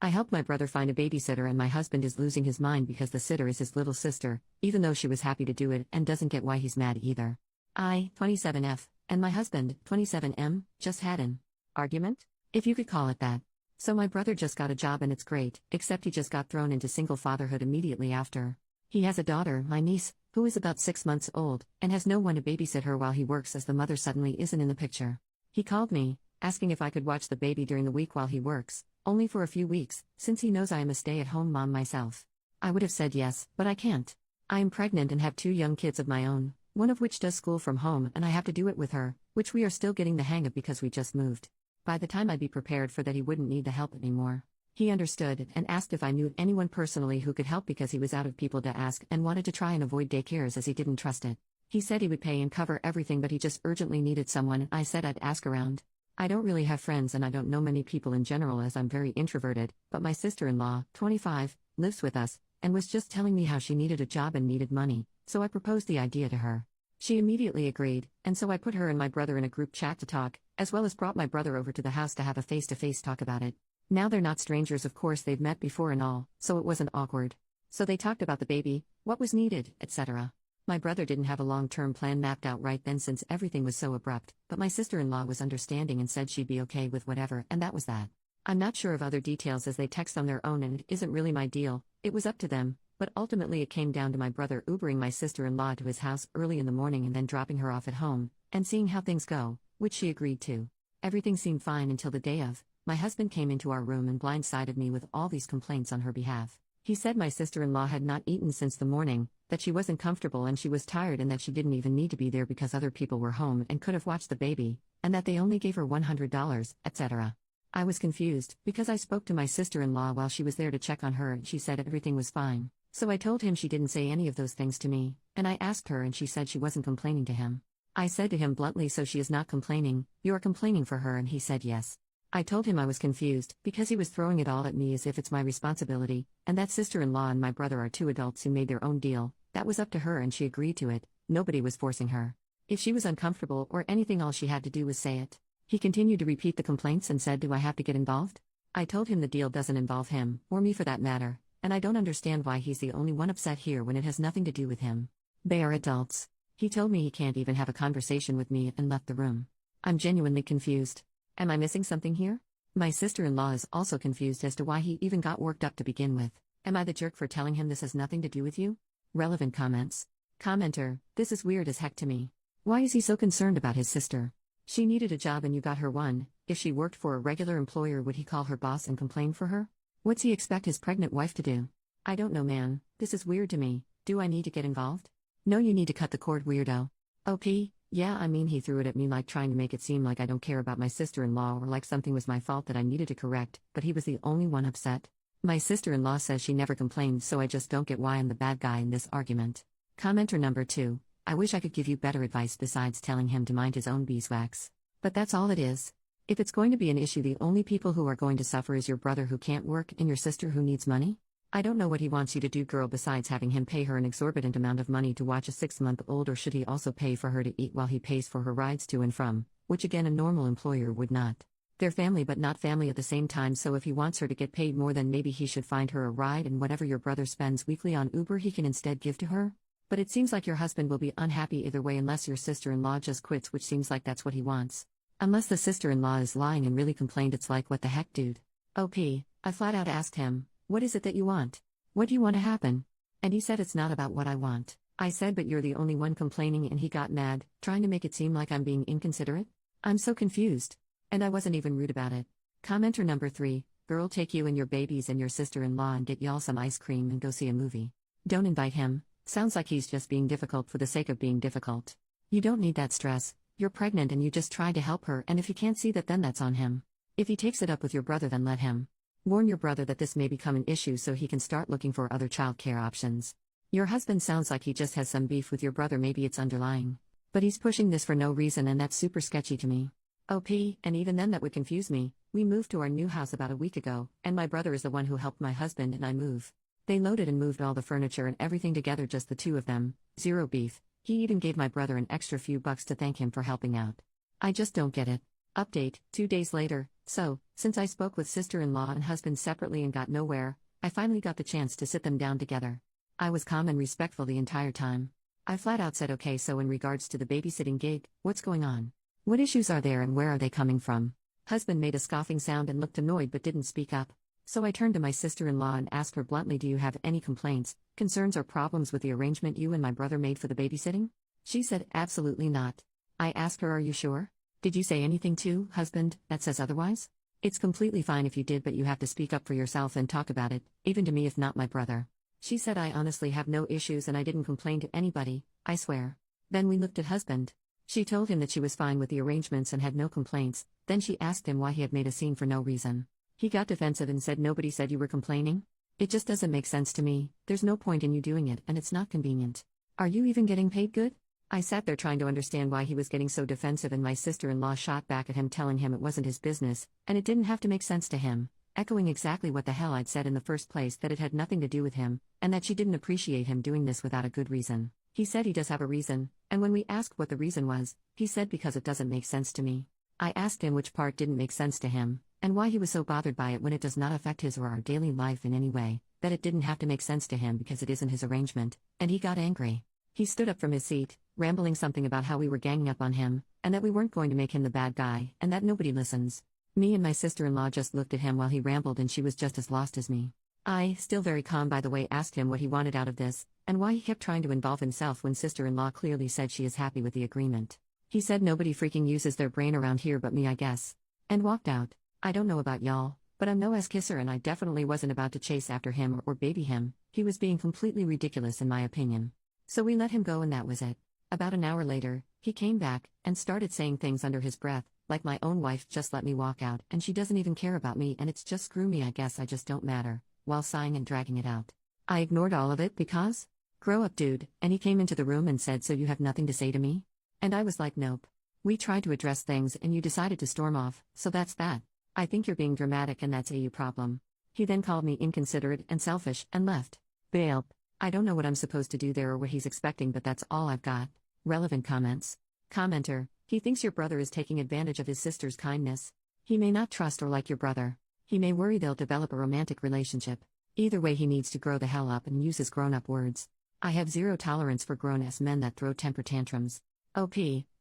I helped my brother find a babysitter and my husband is losing his mind because the sitter is his little sister, even though she was happy to do it and doesn't get why he's mad either. I, 27F, and my husband, 27M, just had an argument? If you could call it that. So my brother just got a job and it's great, except he just got thrown into single fatherhood immediately after. He has a daughter, my niece, who is about 6 months old, and has no one to babysit her while he works as the mother suddenly isn't in the picture. He called me, asking if I could watch the baby during the week while he works, only for a few weeks, since he knows I am a stay-at-home mom myself. I would have said yes, but I can't. I am pregnant and have 2 young kids of my own, one of which does school from home and I have to do it with her, which we are still getting the hang of because we just moved. By the time I'd be prepared for that he wouldn't need the help anymore. He understood and asked if I knew anyone personally who could help because he was out of people to ask and wanted to try and avoid daycares as he didn't trust it. He said he would pay and cover everything but he just urgently needed someone and I said I'd ask around. I don't really have friends and I don't know many people in general as I'm very introverted, but my sister-in-law, 25, lives with us, and was just telling me how she needed a job and needed money, so I proposed the idea to her. She immediately agreed, and so I put her and my brother in a group chat to talk, as well as brought my brother over to the house to have a face-to-face talk about it. Now they're not strangers, of course they've met before and all, so it wasn't awkward. So they talked about the baby, what was needed, etc. My brother didn't have a long-term plan mapped out right then since everything was so abrupt, but my sister-in-law was understanding and said she'd be okay with whatever, and that was that. I'm not sure of other details as they text on their own and it isn't really my deal, it was up to them, but ultimately it came down to my brother Ubering my sister-in-law to his house early in the morning and then dropping her off at home, and seeing how things go, which she agreed to. Everything seemed fine until the day of. My husband came into our room and blindsided me with all these complaints on her behalf. He said my sister-in-law had not eaten since the morning, that she wasn't comfortable and she was tired and that she didn't even need to be there because other people were home and could have watched the baby, and that they only gave her $100, etc. I was confused, because I spoke to my sister-in-law while she was there to check on her and she said everything was fine. So I told him she didn't say any of those things to me, and I asked her and she said she wasn't complaining to him. I said to him bluntly, so she is not complaining, you are complaining for her, and he said yes. I told him I was confused, because he was throwing it all at me as if it's my responsibility, and that sister-in-law and my brother are 2 adults who made their own deal, that was up to her and she agreed to it, nobody was forcing her. If she was uncomfortable or anything all she had to do was say it. He continued to repeat the complaints and said, do I have to get involved? I told him the deal doesn't involve him, or me for that matter, and I don't understand why he's the only one upset here when it has nothing to do with him. They are adults. He told me he can't even have a conversation with me and left the room. I'm genuinely confused. Am I missing something here? My sister-in-law is also confused as to why he even got worked up to begin with. Am I the jerk for telling him this has nothing to do with you? Relevant comments. Commenter, this is weird as heck to me. Why is he so concerned about his sister? She needed a job and you got her one. If she worked for a regular employer, would he call her boss and complain for her? What's he expect his pregnant wife to do? I don't know, man. This is weird to me. Do I need to get involved? No, you need to cut the cord, weirdo. OP, yeah, I mean he threw it at me like trying to make it seem like I don't care about my sister-in-law or like something was my fault that I needed to correct, but he was the only one upset. My sister-in-law says she never complained, so I just don't get why I'm the bad guy in this argument. Commenter number 2, I wish I could give you better advice besides telling him to mind his own beeswax. But that's all it is. If it's going to be an issue, the only people who are going to suffer is your brother who can't work and your sister who needs money? I don't know what he wants you to do, girl, besides having him pay her an exorbitant amount of money to watch a 6-month-old, or should he also pay for her to eat while he pays for her rides to and from, which again a normal employer would not. They're family but not family at the same time, so if he wants her to get paid more, then maybe he should find her a ride, and whatever your brother spends weekly on Uber he can instead give to her? But it seems like your husband will be unhappy either way unless your sister-in-law just quits, which seems like that's what he wants. Unless the sister-in-law is lying and really complained, it's like, what the heck, dude? OP, I flat out asked him, what is it that you want? What do you want to happen? And he said it's not about what I want. I said, but you're the only one complaining, and he got mad, trying to make it seem like I'm being inconsiderate? I'm so confused. And I wasn't even rude about it. Commenter number 3, girl, take you and your babies and your sister-in-law and get y'all some ice cream and go see a movie. Don't invite him. Sounds like he's just being difficult for the sake of being difficult. You don't need that stress. You're pregnant and you just tried to help her, and if he can't see that, then that's on him. If he takes it up with your brother, then let him. Warn your brother that this may become an issue so he can start looking for other childcare options. Your husband sounds like he just has some beef with your brother, maybe it's underlying. But he's pushing this for no reason, and that's super sketchy to me. OP, and even then that would confuse me. We moved to our new house about a week ago, and my brother is the one who helped my husband and I move. They loaded and moved all the furniture and everything together, just the 2 of them, zero beef. He even gave my brother an extra few bucks to thank him for helping out. I just don't get it. Update, 2 days later, So, since I spoke with sister-in-law and husband separately and got nowhere, I finally got the chance to sit them down together. I was calm and respectful the entire time. I flat out said, okay, so in regards to the babysitting gig, what's going on? What issues are there and where are they coming from? Husband made a scoffing sound and looked annoyed but didn't speak up. So I turned to my sister-in-law and asked her bluntly, do you have any complaints, concerns or problems with the arrangement you and my brother made for the babysitting? She said, absolutely not. I asked her, are you sure? Did you say anything to, husband, that says otherwise? It's completely fine if you did, but you have to speak up for yourself and talk about it, even to me if not my brother. She said, I honestly have no issues and I didn't complain to anybody, I swear. Then we looked at husband. She told him that she was fine with the arrangements and had no complaints, then she asked him why he had made a scene for no reason. He got defensive and said, nobody said you were complaining? It just doesn't make sense to me, there's no point in you doing it and it's not convenient. Are you even getting paid good? I sat there trying to understand why he was getting so defensive, and my sister-in-law shot back at him telling him it wasn't his business, and it didn't have to make sense to him, echoing exactly what the hell I'd said in the first place, that it had nothing to do with him, and that she didn't appreciate him doing this without a good reason. He said he does have a reason, and when we asked what the reason was, he said because it doesn't make sense to me. I asked him which part didn't make sense to him, and why he was so bothered by it when it does not affect his or our daily life in any way, that it didn't have to make sense to him because it isn't his arrangement, and he got angry. He stood up from his seat, rambling something about how we were ganging up on him, and that we weren't going to make him the bad guy, and that nobody listens. Me and my sister-in-law just looked at him while he rambled, and she was just as lost as me. I, still very calm by the way, asked him what he wanted out of this, and why he kept trying to involve himself when sister-in-law clearly said she is happy with the agreement. He said nobody freaking uses their brain around here but me, I guess. And walked out. I don't know about y'all, but I'm no ass kisser and I definitely wasn't about to chase after him or baby him. He was being completely ridiculous in my opinion. So we let him go and that was it. About an hour later, he came back, and started saying things under his breath, like my own wife just let me walk out and she doesn't even care about me and it's just screw me, I guess I just don't matter, while sighing and dragging it out. I ignored all of it because? Grow up, dude, and he came into the room and said, so you have nothing to say to me? And I was like, nope. We tried to address things and you decided to storm off, so that's that. I think you're being dramatic and that's a you problem. He then called me inconsiderate and selfish and left. Bail. I don't know what I'm supposed to do there or what he's expecting, but that's all I've got. Relevant comments. Commenter, he thinks your brother is taking advantage of his sister's kindness. He may not trust or like your brother. He may worry they'll develop a romantic relationship. Either way, he needs to grow the hell up and use his grown-up words. I have zero tolerance for grown-ass men that throw temper tantrums. OP,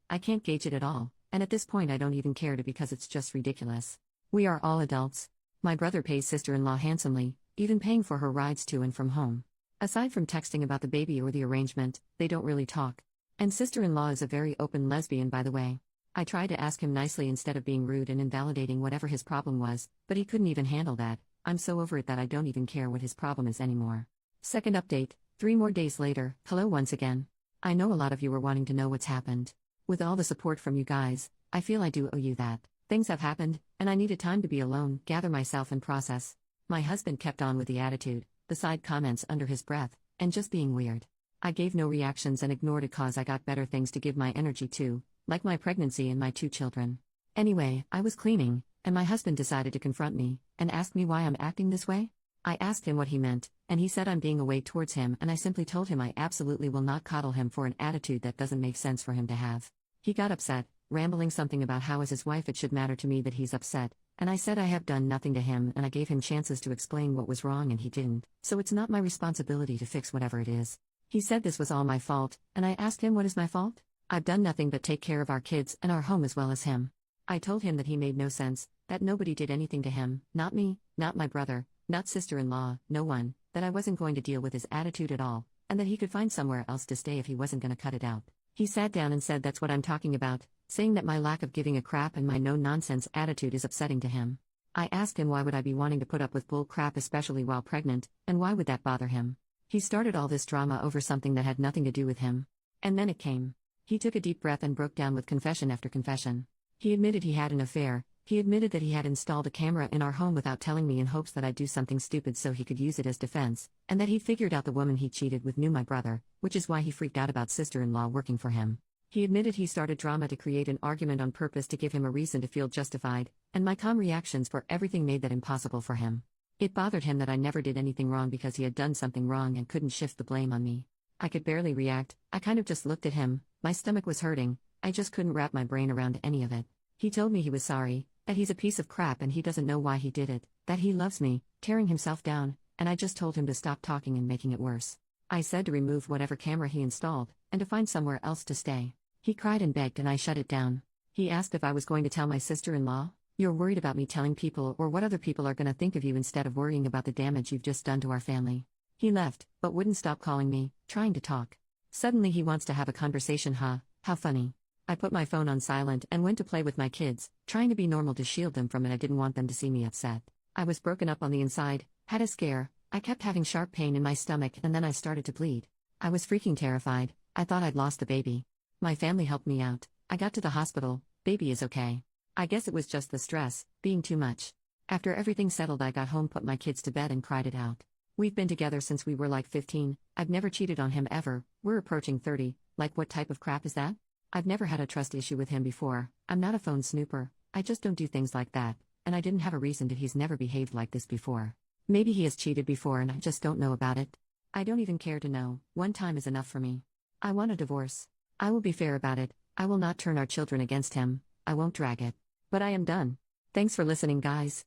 I can't gauge it at all, and at this point I don't even care to because it's just ridiculous. We are all adults. My brother pays sister-in-law handsomely, even paying for her rides to and from home. Aside from texting about the baby or the arrangement, they don't really talk. And sister-in-law is a very open lesbian, by the way. I tried to ask him nicely instead of being rude and invalidating whatever his problem was, but he couldn't even handle that. I'm so over it that I don't even care what his problem is anymore. Second update, 3 more days later, hello once again. I know a lot of you were wanting to know what's happened. With all the support from you guys, I feel I do owe you that. Things have happened, and I needed time to be alone, gather myself and process. My husband kept on with the attitude, the side comments under his breath, and just being weird. I gave no reactions and ignored it cause I got better things to give my energy to, like my pregnancy and my 2 children. Anyway, I was cleaning, and my husband decided to confront me, and ask me why I'm acting this way. I asked him what he meant, and he said I'm being a way towards him, and I simply told him I absolutely will not coddle him for an attitude that doesn't make sense for him to have. He got upset, rambling something about how as his wife it should matter to me that he's upset, and I said I have done nothing to him and I gave him chances to explain what was wrong and he didn't, so it's not my responsibility to fix whatever it is. He said this was all my fault, and I asked him what is my fault? I've done nothing but take care of our kids and our home as well as him. I told him that he made no sense, that nobody did anything to him, not me, not my brother, not sister-in-law, no one, that I wasn't going to deal with his attitude at all, and that he could find somewhere else to stay if he wasn't going to cut it out. He sat down and said that's what I'm talking about, saying that my lack of giving a crap and my no-nonsense attitude is upsetting to him. I asked him why would I be wanting to put up with bull crap especially while pregnant, and why would that bother him? He started all this drama over something that had nothing to do with him. And then it came. He took a deep breath and broke down with confession after confession. He admitted he had an affair. He admitted that he had installed a camera in our home without telling me in hopes that I'd do something stupid so he could use it as defense, and that he figured out the woman he cheated with knew my brother, which is why he freaked out about sister-in-law working for him. He admitted he started drama to create an argument on purpose to give him a reason to feel justified, and my calm reactions for everything made that impossible for him. It bothered him that I never did anything wrong because he had done something wrong and couldn't shift the blame on me. I could barely react, I kind of just looked at him, my stomach was hurting, I just couldn't wrap my brain around any of it. He told me he was sorry, That he's a piece of crap and he doesn't know why he did it, that he loves me, tearing himself down, and I just told him to stop talking and making it worse. I said to remove whatever camera he installed, and to find somewhere else to stay. He cried and begged and I shut it down. He asked if I was going to tell my sister-in-law. You're worried about me telling people or what other people are going to think of you instead of worrying about the damage you've just done to our family. He left, but wouldn't stop calling me, trying to talk. Suddenly he wants to have a conversation, huh? How funny. I put my phone on silent and went to play with my kids, trying to be normal to shield them from it. I didn't want them to see me upset. I was broken up on the inside, had a scare, I kept having sharp pain in my stomach and then I started to bleed. I was freaking terrified, I thought I'd lost the baby. My family helped me out, I got to the hospital, baby is okay. I guess it was just the stress, being too much. After everything settled I got home, put my kids to bed and cried it out. We've been together since we were like 15, I've never cheated on him ever, we're approaching 30, like what type of crap is that? I've never had a trust issue with him before, I'm not a phone snooper, I just don't do things like that, and I didn't have a reason to. He's never behaved like this before. Maybe he has cheated before and I just don't know about it. I don't even care to know, one time is enough for me. I want a divorce. I will be fair about it, I will not turn our children against him, I won't drag it. But I am done. Thanks for listening, guys.